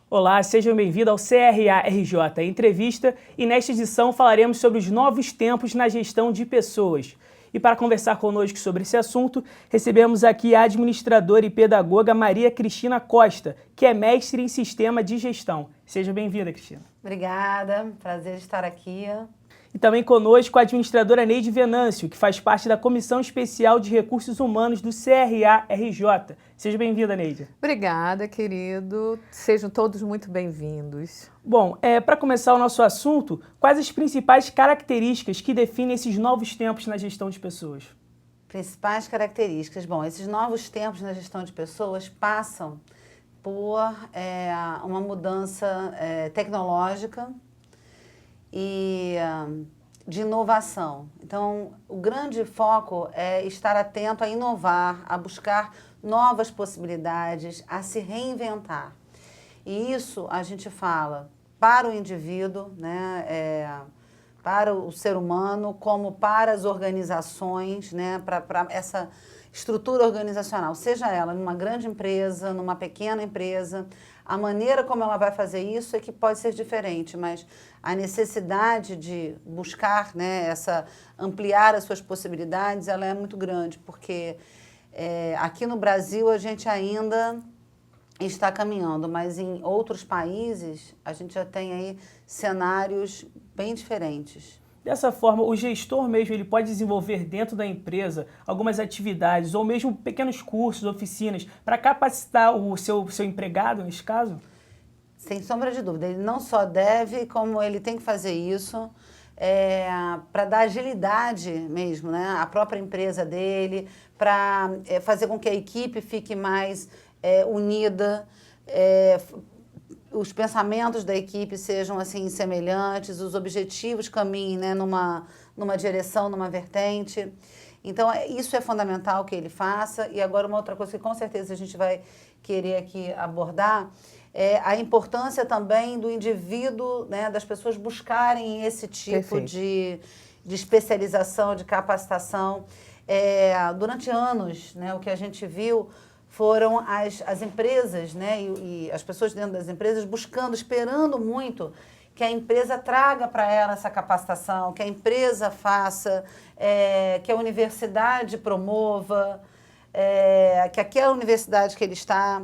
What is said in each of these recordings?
Olá, sejam bem-vindos ao CRA-RJ Entrevista e nesta edição falaremos sobre os novos tempos na gestão de pessoas. E para conversar conosco sobre esse assunto, recebemos aqui a administradora e pedagoga Maria Cristina Costa, que é mestre em Sistema de Gestão. Seja bem-vinda, Cristina. Obrigada, prazer estar aqui. E também conosco a administradora Neide Venâncio, que faz parte da Comissão Especial de Recursos Humanos do CRA-RJ. Seja bem-vinda, Neide. Obrigada, querido. Sejam todos muito bem-vindos. Bom, para começar o nosso assunto, quais as principais características que definem esses novos tempos na gestão de pessoas? Principais características. Bom, esses novos tempos na gestão de pessoas passam por uma mudança tecnológica e de inovação. Então, o grande foco é estar atento a inovar, a buscar novas possibilidades, a se reinventar. E isso a gente fala para o indivíduo, né, para o ser humano, como para as organizações, né, para essa estrutura organizacional, seja ela numa grande empresa, numa pequena empresa, a maneira como ela vai fazer isso é que pode ser diferente, mas a necessidade de buscar, né, ampliar as suas possibilidades, ela é muito grande, porque aqui no Brasil a gente ainda está caminhando, mas em outros países a gente já tem aí cenários bem diferentes. Dessa forma, o gestor mesmo ele pode desenvolver dentro da empresa algumas atividades ou mesmo pequenos cursos, oficinas, para capacitar o seu empregado, nesse caso? Sem sombra de dúvida. Ele não só deve, como ele tem que fazer isso para dar agilidade mesmo, né? À própria empresa dele, para fazer com que a equipe fique mais unida, os pensamentos da equipe sejam assim semelhantes, os objetivos caminhem, né, numa direção, numa vertente. Então, isso é fundamental que ele faça. E agora uma outra coisa que com certeza a gente vai querer aqui abordar é a importância também do indivíduo, né, das pessoas buscarem esse tipo de especialização, de capacitação. Durante anos, né, o que a gente viu foram as empresas, né, e as pessoas dentro das empresas buscando, esperando muito que a empresa traga para ela essa capacitação, que a empresa faça, que a universidade promova, que aquela universidade que ele está...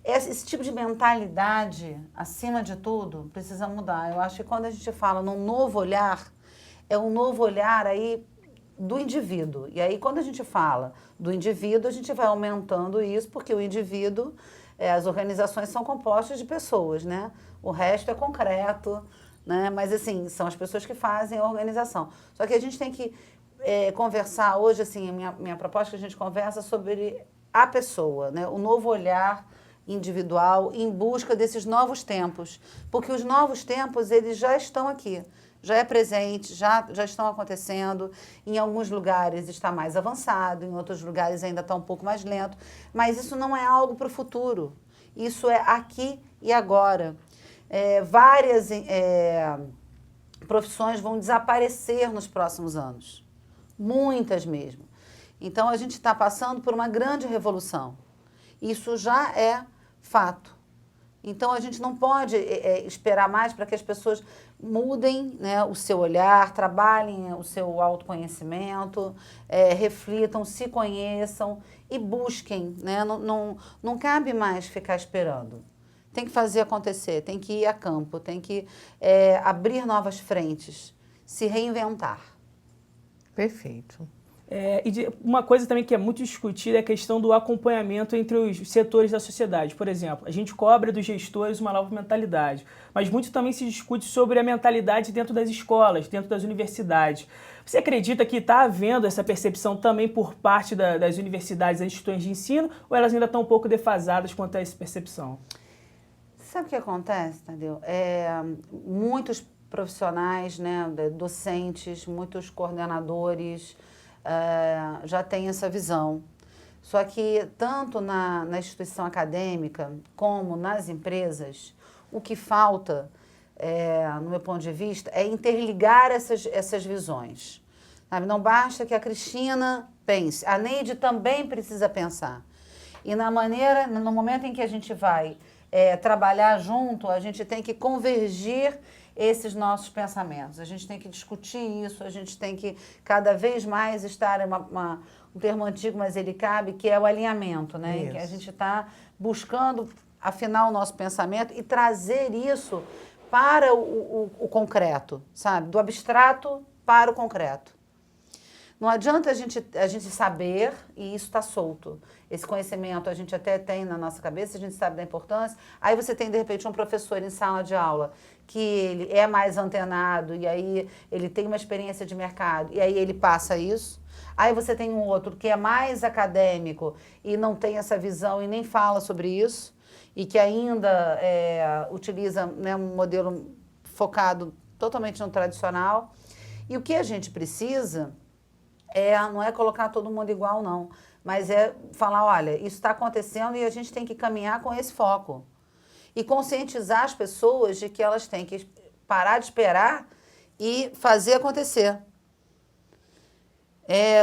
Esse tipo de mentalidade, acima de tudo, precisa mudar. Eu acho que quando a gente fala num novo olhar, é um novo olhar aí do indivíduo. E aí, quando a gente fala do indivíduo, a gente vai aumentando isso, porque o indivíduo, as organizações são compostas de pessoas, né? O resto é concreto, né? Mas, assim, são as pessoas que fazem a organização. Só que a gente tem que conversar hoje, assim, minha proposta é que a gente conversa sobre a pessoa, né? O novo olhar individual em busca desses novos tempos. Porque os novos tempos, eles já estão aqui. Já é presente, já estão acontecendo. Em alguns lugares está mais avançado, em outros lugares ainda está um pouco mais lento. Mas isso não é algo para o futuro. Isso é aqui e agora. Várias profissões vão desaparecer nos próximos anos. Muitas mesmo. Então, a gente está passando por uma grande revolução. Isso já é fato. Então, a gente não pode esperar mais para que as pessoas mudem, né, o seu olhar, trabalhem o seu autoconhecimento, reflitam, se conheçam e busquem. Né? Não cabe mais ficar esperando. Tem que fazer acontecer, tem que ir a campo, tem que abrir novas frentes, se reinventar. Perfeito. E uma coisa também que é muito discutida é a questão do acompanhamento entre os setores da sociedade. Por exemplo, a gente cobra dos gestores uma nova mentalidade, mas muito também se discute sobre a mentalidade dentro das escolas, dentro das universidades. Você acredita que está havendo essa percepção também por parte das universidades, das instituições de ensino, ou elas ainda estão um pouco defasadas quanto a essa percepção? Sabe o que acontece, Tadeu? Muitos profissionais, né, docentes, muitos coordenadores, já tem essa visão. Só que tanto na instituição acadêmica como nas empresas, o que falta, no meu ponto de vista, é interligar essas visões. Sabe? Não basta que a Cristina pense, a Neide também precisa pensar. E no momento em que a gente vai trabalhar junto, a gente tem que convergir esses nossos pensamentos. A gente tem que discutir isso, a gente tem que cada vez mais estar em um termo antigo, mas ele cabe, que é o alinhamento, né? Em que a gente está buscando afinar o nosso pensamento e trazer isso para o concreto, sabe? Do abstrato para o concreto. Não adianta a gente saber e isso está solto. Esse conhecimento a gente até tem na nossa cabeça, a gente sabe da importância. Aí você tem, de repente, um professor em sala de aula que ele é mais antenado e aí ele tem uma experiência de mercado e aí ele passa isso. Aí você tem um outro que é mais acadêmico e não tem essa visão e nem fala sobre isso e que ainda utiliza, né, um modelo focado totalmente no tradicional. E o que a gente precisa não é colocar todo mundo igual, não, mas é falar, olha, isso está acontecendo e a gente tem que caminhar com esse foco. E conscientizar as pessoas de que elas têm que parar de esperar e fazer acontecer.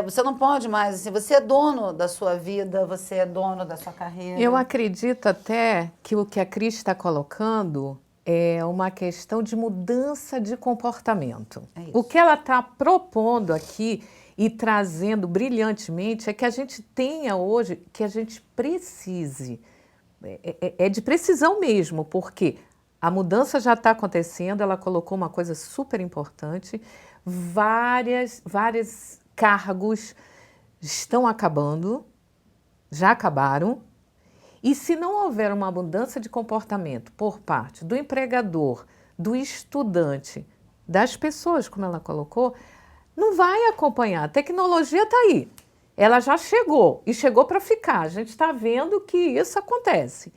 Você não pode mais, assim, você é dono da sua vida, você é dono da sua carreira. Eu acredito até que o que a Cris está colocando é uma questão de mudança de comportamento. O que ela está propondo aqui e trazendo brilhantemente é que a gente tenha hoje, que a gente precise, é de precisão mesmo, porque a mudança já está acontecendo, ela colocou uma coisa super importante, vários cargos estão acabando, já acabaram, e se não houver uma mudança de comportamento por parte do empregador, do estudante, das pessoas, como ela colocou, não vai acompanhar. A tecnologia está aí. Ela já chegou e chegou para ficar. A gente está vendo que isso acontece.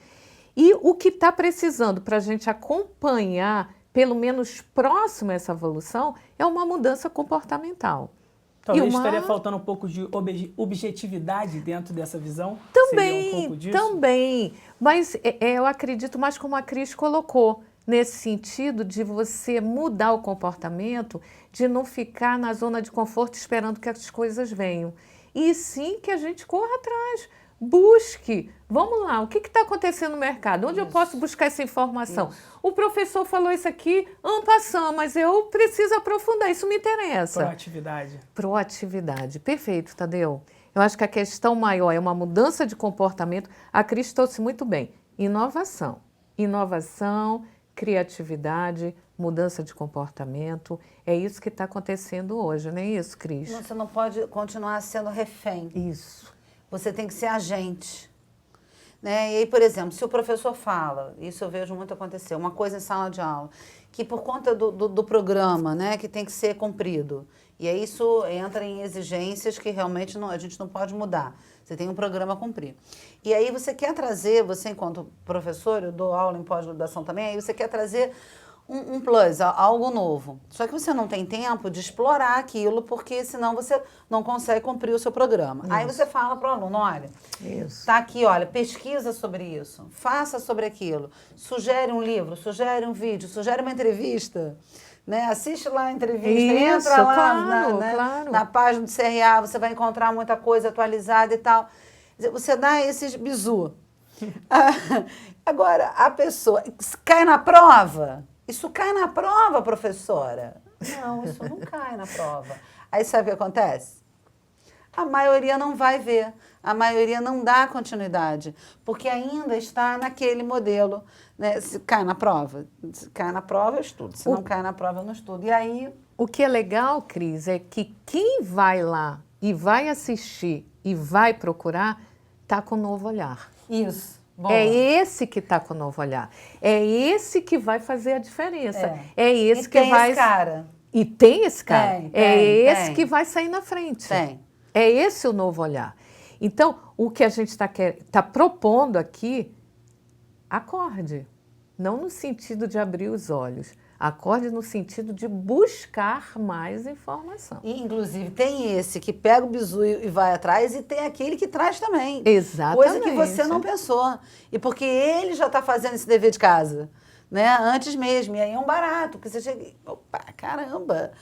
E o que está precisando para a gente acompanhar, pelo menos próximo a essa evolução, é uma mudança comportamental. Talvez estaria faltando um pouco de objetividade dentro dessa visão? Também, seria um pouco disso? também. Mas eu acredito mais como a Cris colocou, nesse sentido de você mudar o comportamento, de não ficar na zona de conforto esperando que as coisas venham. E sim que a gente corra atrás, busque. Vamos lá, o que está acontecendo no mercado? Onde eu posso buscar essa informação? O professor falou isso aqui, en passant, mas eu preciso aprofundar, isso me interessa. Proatividade. Proatividade, perfeito, Tadeu. Eu acho que a questão maior é uma mudança de comportamento. A Cris trouxe muito bem. Inovação. Inovação, criatividade, mudança de comportamento. É isso que está acontecendo hoje, não é isso, Cris? Você não pode continuar sendo refém. Isso. Você tem que ser agente. Né? E aí, por exemplo, se o professor fala, isso eu vejo muito acontecer, uma coisa em sala de aula, que por conta do programa, né, que tem que ser cumprido, e aí isso entra em exigências que realmente a gente não pode mudar. Você tem um programa a cumprir. E aí você quer trazer, você enquanto professor, eu dou aula em pós-graduação também, aí você quer trazer um plus, algo novo. Só que você não tem tempo de explorar aquilo, porque senão você não consegue cumprir o seu programa. Isso. Aí você fala para o aluno, olha, está aqui, olha, pesquisa sobre isso, faça sobre aquilo, sugere um livro, sugere um vídeo, sugere uma entrevista, né? Assiste lá a entrevista, isso, entra lá claro. na página do CRA, você vai encontrar muita coisa atualizada e tal. Você dá esses bizu. Agora, a pessoa cai na prova. Isso cai na prova, professora? Não, isso não cai na prova. Aí sabe o que acontece? A maioria não vai ver, a maioria não dá continuidade, porque ainda está naquele modelo, né? Se cai na prova, eu estudo, se não cai na prova, eu não estudo. E aí... O que é legal, Cris, é que quem vai lá e vai assistir e vai procurar, está com um novo olhar. Isso. Boa. É esse que está com o novo olhar. É esse que vai fazer a diferença. É esse que vai... Esse cara. E tem esse cara. Tem, esse que vai sair na frente. Tem. É esse o novo olhar. Então, o que a gente está propondo aqui, acorde. Não no sentido de abrir os olhos. Acorde no sentido de buscar mais informação. E, inclusive, tem esse que pega o bizu e vai atrás e tem aquele que traz também. Exatamente. Coisa que você não pensou. E porque ele já está fazendo esse dever de casa, né? Antes mesmo. E aí é um barato, porque você chega e, opa, caramba.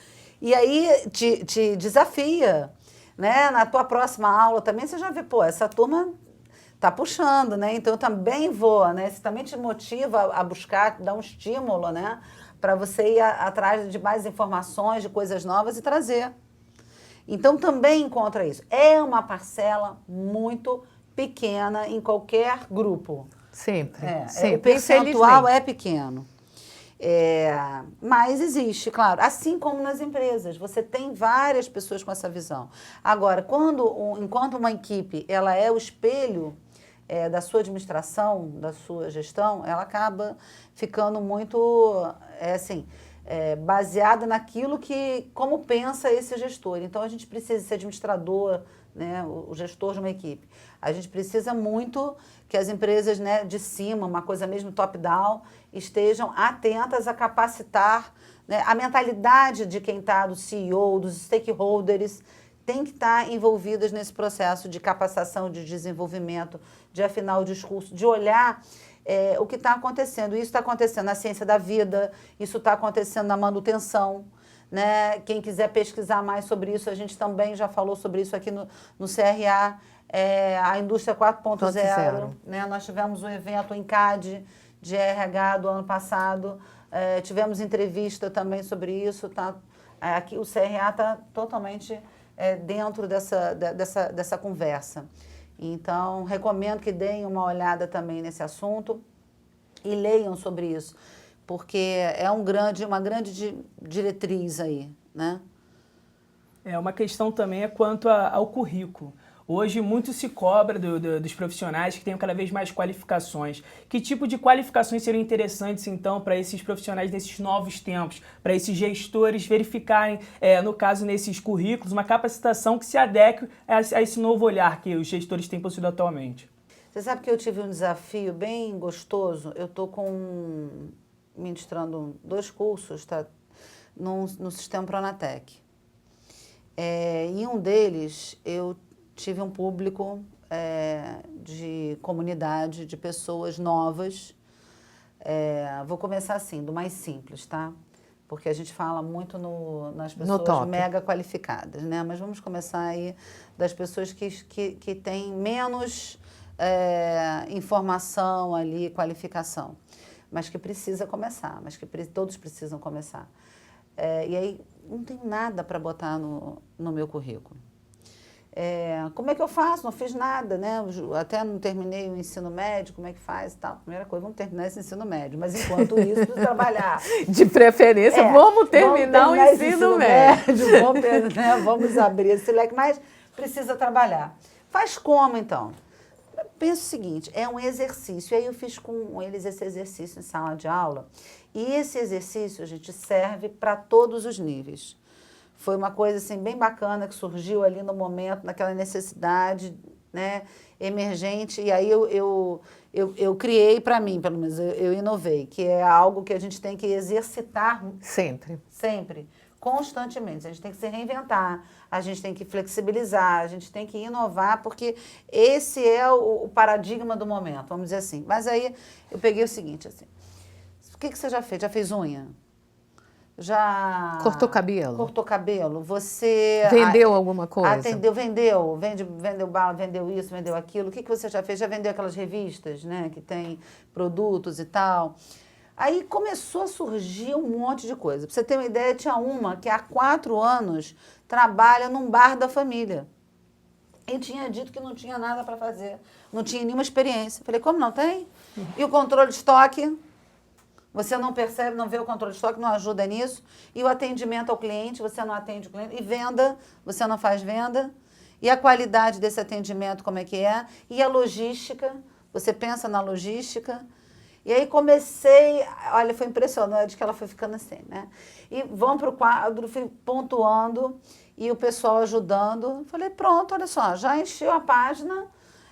E aí te desafia, né? Na tua próxima aula também você já vê, pô, essa turma tá puxando, né? Então eu também vou, né? Isso também te motiva a buscar, dá um estímulo, né? Para você ir atrás de mais informações, de coisas novas e trazer. Então também encontra isso. É uma parcela muito pequena em qualquer grupo. Sempre, O sempre. percentual é pequeno. Mas existe, claro. Assim como nas empresas. Você tem várias pessoas com essa visão. Agora, enquanto uma equipe ela é o espelho da sua administração, da sua gestão, ela acaba ficando muito baseada naquilo como pensa esse gestor. Então, a gente precisa ser administrador, né, o gestor de uma equipe. A gente precisa muito que as empresas, né, de cima, uma coisa mesmo top-down, estejam atentas a capacitar, né, a mentalidade de quem está, do CEO, dos stakeholders, tem que estar envolvidas nesse processo de capacitação, de desenvolvimento, de afinar o discurso, de olhar o que está acontecendo. Isso está acontecendo na ciência da vida, isso está acontecendo na manutenção. Né? Quem quiser pesquisar mais sobre isso, a gente também já falou sobre isso aqui no CRA, a indústria 4.0. Né? Nós tivemos um evento em CAD de RH do ano passado, tivemos entrevista também sobre isso. Tá? Aqui o CRA está totalmente dentro dessa conversa. Então, recomendo que deem uma olhada também nesse assunto e leiam sobre isso, porque é uma grande diretriz aí, né? Uma questão também quanto ao currículo. Hoje, muito se cobra dos profissionais que tenham cada vez mais qualificações. Que tipo de qualificações seriam interessantes, então, para esses profissionais nesses novos tempos, para esses gestores verificarem, no caso, nesses currículos, uma capacitação que se adeque a esse novo olhar que os gestores têm possuído atualmente? Você sabe que eu tive um desafio bem gostoso? Eu estou ministrando 2 cursos, tá, no sistema Pronatec. Em um deles, eu tive um público de comunidade, de pessoas novas. Vou começar assim, do mais simples, tá? Porque a gente fala muito nas pessoas mega qualificadas, né? Mas vamos começar aí das pessoas que têm menos informação ali, qualificação, mas que precisa começar, mas que todos precisam começar. E aí não tem nada para botar no meu currículo. Como é que eu faço? Não fiz nada, né? Até não terminei o ensino médio, como é que faz e tal? Primeira coisa, vamos terminar esse ensino médio, mas enquanto isso, preciso trabalhar. De preferência, vamos terminar o ensino médio. Vamos abrir esse leque, mas precisa trabalhar. Faz como, então? Penso o seguinte, é um exercício, e aí eu fiz com eles esse exercício em sala de aula, e esse exercício, gente, serve para todos os níveis. Foi uma coisa assim, bem bacana que surgiu ali no momento, naquela necessidade, né, emergente, e aí eu criei para mim, pelo menos, eu inovei, que é algo que a gente tem que exercitar sempre, constantemente. A gente tem que se reinventar, a gente tem que flexibilizar, a gente tem que inovar, porque esse é o paradigma do momento, vamos dizer assim. Mas aí eu peguei o seguinte, assim, o que você já fez? Já fez unha? Já... Cortou cabelo? Cortou cabelo. Você... Vendeu alguma coisa? Vendeu bala, vendeu isso, vendeu aquilo. O que você já fez? Já vendeu aquelas revistas, né, que tem produtos e tal. Aí começou a surgir um monte de coisa. Pra você ter uma ideia, tinha uma que há 4 anos trabalha num bar da família. E tinha dito que não tinha nada para fazer, não tinha nenhuma experiência. Falei, como não tem? E o controle de estoque? Você não percebe, não vê o controle de estoque, não ajuda nisso. E o atendimento ao cliente, você não atende o cliente. E venda, você não faz venda. E a qualidade desse atendimento, como é que é? E a logística, você pensa na logística. E aí comecei, olha, foi impressionante que ela foi ficando assim, né? E vamos para o quadro, fui pontuando e o pessoal ajudando. Falei, pronto, olha só, já encheu a página,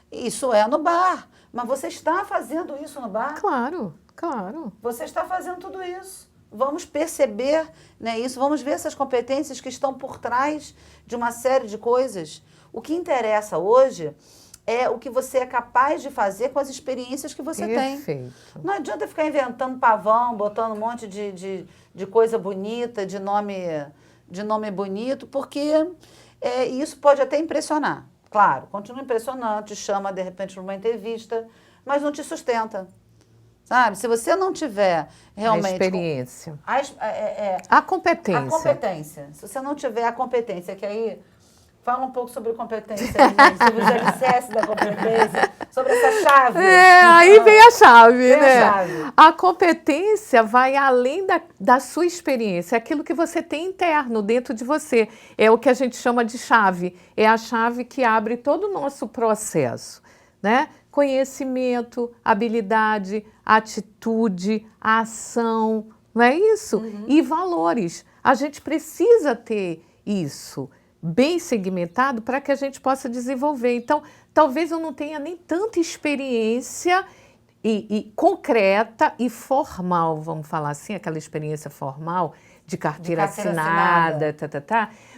isso é no bar. Mas você está fazendo isso no bar? Claro, claro. Você está fazendo tudo isso. Vamos perceber, né, isso, vamos ver essas competências que estão por trás de uma série de coisas. O que interessa hoje é o que você é capaz de fazer com as experiências que você tem. Não adianta ficar inventando pavão, botando um monte de coisa bonita, de nome bonito, porque isso pode até impressionar. Claro, continua impressionante, chama de repente para uma entrevista, mas não te sustenta. Sabe? Se você não tiver realmente... A experiência. A competência. A competência. Se você não tiver a competência, que aí... Fala um pouco sobre competência, né? Sobre os alicerces da competência, sobre essa chave. Aí vem a chave, vem né? A chave. A competência vai além da sua experiência, é aquilo que você tem interno dentro de você. É o que a gente chama de chave. É a chave que abre todo o nosso processo, né? Conhecimento, habilidade, atitude, ação, não é isso? E valores. A gente precisa ter isso bem segmentado para que a gente possa desenvolver. Então, talvez eu não tenha nem tanta experiência e concreta e formal, vamos falar assim, aquela experiência formal de carteira assinada,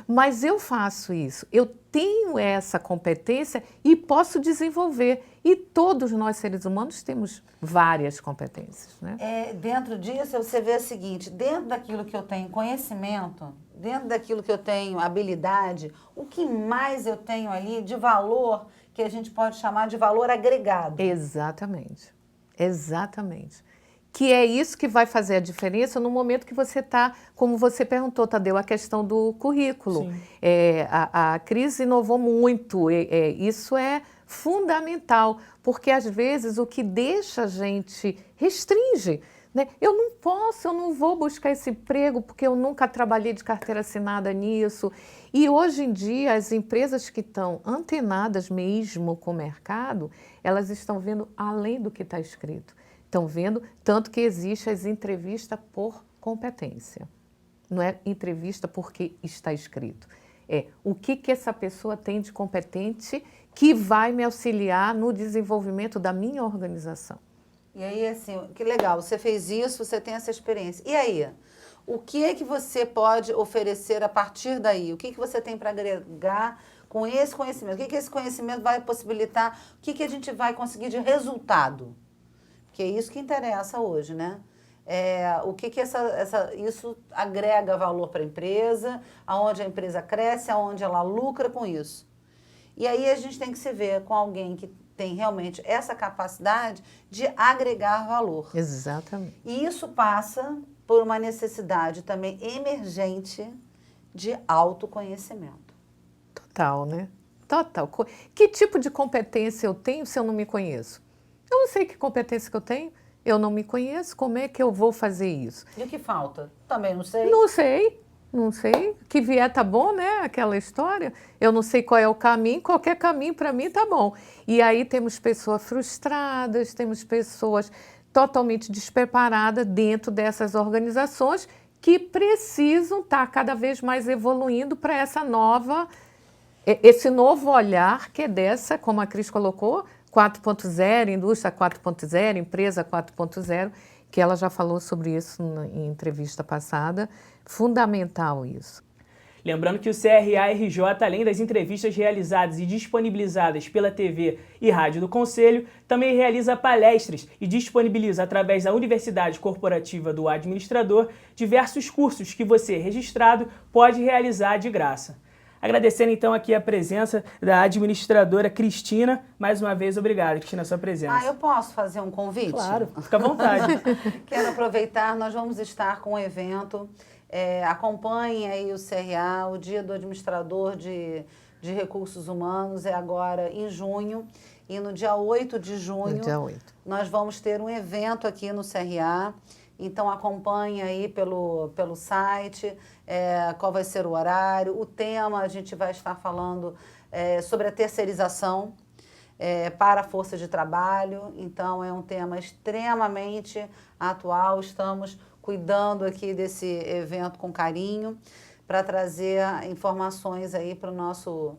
mas eu faço isso. Eu tenho essa competência e posso desenvolver. E todos nós, seres humanos, temos várias competências, né? Dentro disso, você vê o seguinte, dentro daquilo que eu tenho conhecimento, dentro daquilo que eu tenho habilidade, o que mais eu tenho ali de valor que a gente pode chamar de valor agregado. Exatamente, exatamente. Que é isso que vai fazer a diferença no momento que você está, como você perguntou, Tadeu, a questão do currículo. A Cris inovou muito, isso é fundamental, porque às vezes o que deixa a gente restringe, né? Eu não posso, eu não vou buscar esse emprego porque eu nunca trabalhei de carteira assinada nisso. E hoje em dia as empresas que estão antenadas mesmo com o mercado, elas estão vendo além do que está escrito. Estão vendo, tanto que existe as entrevistas por competência. Não é entrevista porque está escrito. É o que essa pessoa tem de competente que vai me auxiliar no desenvolvimento da minha organização. E aí, assim, que legal, você fez isso, você tem essa experiência. E aí, o que é que você pode oferecer a partir daí? O que você tem para agregar com esse conhecimento? O que esse conhecimento vai possibilitar? O que a gente vai conseguir de resultado? Que é isso que interessa hoje, né? O que isso agrega valor para a empresa, aonde a empresa cresce, aonde ela lucra com isso. E aí a gente tem que se ver com alguém que tem realmente essa capacidade de agregar valor. Exatamente. E isso passa por uma necessidade também emergente de autoconhecimento. Total, né? Total. Que tipo de competência eu tenho se eu não me conheço? Eu não sei que competência que eu tenho, eu não me conheço, como é que eu vou fazer isso? E o que falta? Também não sei. Não sei. Que vier tá bom, né? Aquela história. Eu não sei qual é o caminho, qualquer caminho para mim tá bom. E aí temos pessoas frustradas, temos pessoas totalmente despreparadas dentro dessas organizações que precisam estar cada vez mais evoluindo para esse novo olhar que é dessa, como a Cris colocou, 4.0, indústria 4.0, empresa 4.0, que ela já falou sobre isso em entrevista passada. Fundamental isso. Lembrando que o CRA-RJ, além das entrevistas realizadas e disponibilizadas pela TV e rádio do Conselho, também realiza palestras e disponibiliza, através da Universidade Corporativa do Administrador, diversos cursos que você, registrado, pode realizar de graça. Agradecendo então aqui a presença da administradora Cristina. Mais uma vez, obrigado, Cristina, a sua presença. Eu posso fazer um convite? Claro, fica à vontade. Quero aproveitar, nós vamos estar com um evento. Acompanhe aí o CRA, o Dia do Administrador de Recursos Humanos é agora em junho. E no dia 8 de junho, nós vamos ter um evento aqui no CRA. Então, acompanhe aí pelo site, qual vai ser o horário. O tema, a gente vai estar falando sobre a terceirização para a força de trabalho. Então, é um tema extremamente atual. Estamos cuidando aqui desse evento com carinho para trazer informações aí para o nosso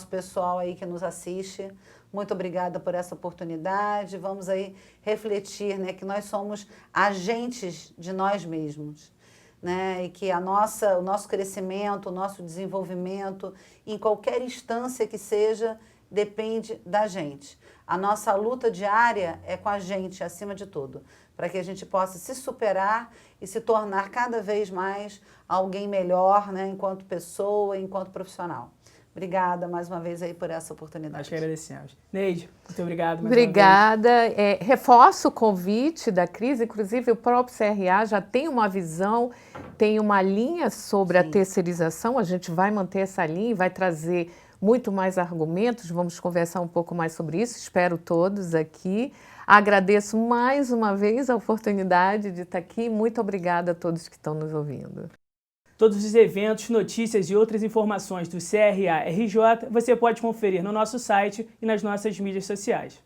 pessoal aí que nos assiste. Muito obrigada por essa oportunidade. Vamos aí refletir, né, que nós somos agentes de nós mesmos, né, e que o nosso crescimento, o nosso desenvolvimento, em qualquer instância que seja, depende da gente. A nossa luta diária é com a gente, acima de tudo, para que a gente possa se superar e se tornar cada vez mais alguém melhor, né, enquanto pessoa, enquanto profissional. Obrigada mais uma vez aí por essa oportunidade. Nós que agradecemos. Neide, muito obrigado. Obrigada. Reforço o convite da Cris, inclusive o próprio CRA já tem uma visão, tem uma linha sobre a terceirização, a gente vai manter essa linha e vai trazer muito mais argumentos, vamos conversar um pouco mais sobre isso, espero todos aqui. Agradeço mais uma vez a oportunidade de estar aqui, muito obrigada a todos que estão nos ouvindo. Todos os eventos, notícias e outras informações do CRA-RJ você pode conferir no nosso site e nas nossas mídias sociais.